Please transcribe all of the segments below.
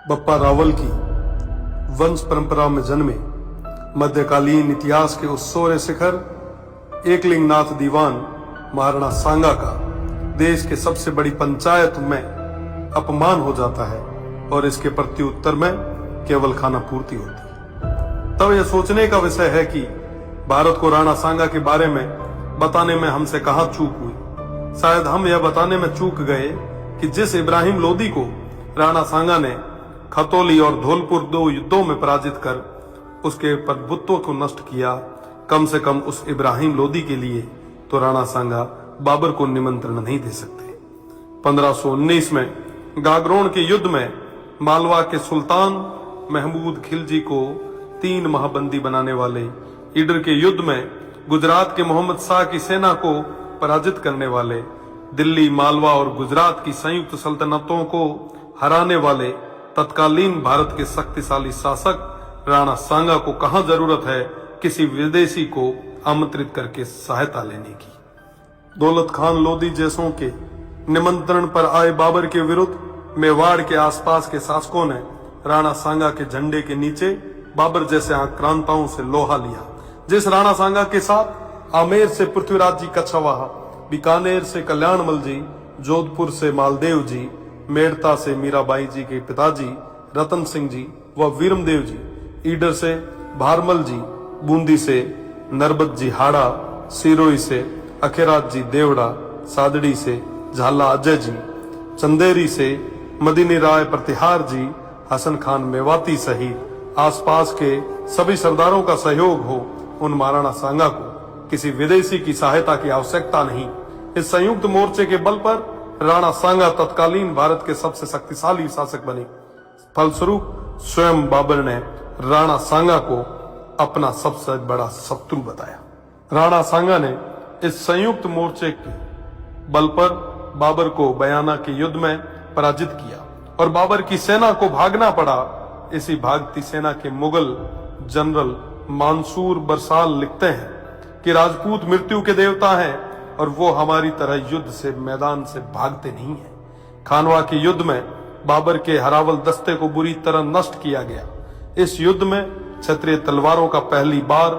बप्पा रावल की वंश परंपरा में जन्मे मध्यकालीन इतिहास के उस सोरे शिखर एकलिंगनाथ दीवान महाराणा सांगा का देश के सबसे बड़ी पंचायत में अपमान हो जाता है और इसके प्रत्युत्तर में केवल खाना पूर्ति होती है। तब यह सोचने का विषय है कि भारत को राणा सांगा के बारे में बताने में हमसे कहां चूक हुई। शायद हम यह बताने में चूक गए कि जिस इब्राहिम लोदी को राणा सांगा ने खतौली और धौलपुर 2 युद्धों में पराजित कर उसके प्रभुत्व को नष्ट किया, कम से कम उस इब्राहिम लोदी के लिए तो राणा सांगा बाबर को निमंत्रण नहीं दे सकते। 1519 में गागरोन के युद्ध में मालवा के सुल्तान महमूद खिलजी को 3 माह बंदी बनाने वाले, ईडर के युद्ध में गुजरात के मोहम्मद शाह की सेना को पराजित करने वाले, दिल्ली, मालवा और गुजरात की संयुक्त सल्तनतों को हराने वाले तत्कालीन भारत के शक्तिशाली शासक राणा सांगा को कहां जरूरत है किसी विदेशी को आमंत्रित करके सहायता लेने की। दौलत खान लोदी जैसों के निमंत्रण पर आए बाबर के विरुद्ध मेवाड़ के आसपास के शासकों ने राणा सांगा के झंडे के नीचे बाबर जैसे आक्रांताओं से लोहा लिया। जिस राणा सांगा के साथ आमेर से पृथ्वीराज जी कछवाहा, बीकानेर से कल्याणमल जी, जोधपुर से मालदेव जी, मेड़ता से मीराबाई जी के पिताजी रतन सिंह जी व वीरमदेव जी, ईडर से भारमल जी, बूंदी से नरबत जी हाड़ा, सिरोही से अखेराज जी देवड़ा, सादड़ी से झाला अजय जी, चंदेरी से मदीनी राय प्रतिहार जी, हसन खान मेवाती सहित आसपास के सभी सरदारों का सहयोग हो, उन महाराणा सांगा को किसी विदेशी की सहायता की आवश्यकता नहीं। इस संयुक्त मोर्चे के बल पर राणा सांगा तत्कालीन भारत के सबसे शक्तिशाली शासक बने। फलस्वरूप स्वयं बाबर ने राणा सांगा को अपना सबसे बड़ा शत्रु बताया। राणा सांगा ने इस संयुक्त मोर्चे के बल पर बाबर को बयाना के युद्ध में पराजित किया और बाबर की सेना को भागना पड़ा। इसी भागती सेना के मुगल जनरल मंसूर बरसाल लिखते हैं कि राजपूत मृत्यु के देवता हैं और वो हमारी तरह युद्ध से मैदान से भागते नहीं हैं। खानवा के युद्ध में बाबर के हरावल दस्ते को बुरी तरह नष्ट किया गया। इस युद्ध में क्षत्रिय तलवारों का पहली बार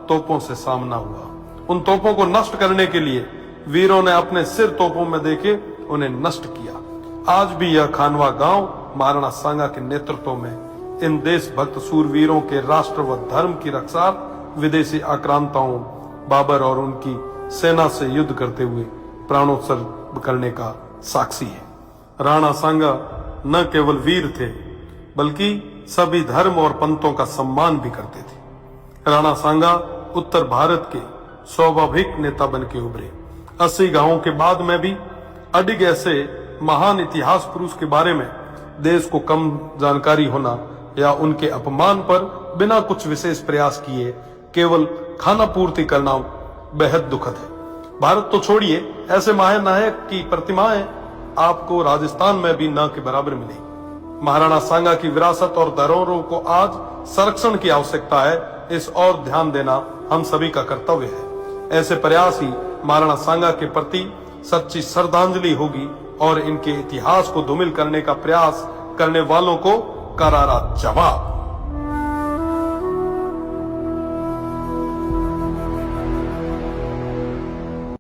तोपों से सामना हुआ। उन तोपों को नष्ट करने के लिए वीरों ने अपने सिर तोपों में देके उन्हें नष्ट किया। आज भी यह खानवा गांव महाराणा सांगा के नेतृत्व में इन देशभक्त सूरवीरों के राष्ट्र व धर्म की रक्षा विदेशी आक्रांताओं बाबर और उनकी सेना से युद्ध करते हुए प्राणोत्सर्ग करने का साक्षी है। राणा सांगा न केवल वीर थे बल्कि सभी धर्म और पंथों का सम्मान भी करते थे। राणा सांगा उत्तर भारत के स्वाभाविक नेता बन के उभरे। 80 गांवों के बाद में भी अडिग ऐसे महान इतिहास पुरुष के बारे में देश को कम जानकारी होना या उनके अपमान पर बिना कुछ विशेष प्रयास किए केवल खाना पूर्ति करना बेहद दुखद है। भारत तो छोड़िए, ऐसे महानायक की प्रतिमाएं आपको राजस्थान में भी न के बराबर मिलेगी। महाराणा सांगा की विरासत और धरोहरों को आज संरक्षण की आवश्यकता है। इस और ध्यान देना हम सभी का कर्तव्य है। ऐसे प्रयास ही महाराणा सांगा के प्रति सच्ची श्रद्धांजलि होगी और इनके इतिहास को धूमिल करने का प्रयास करने वालों को करारा जवाब।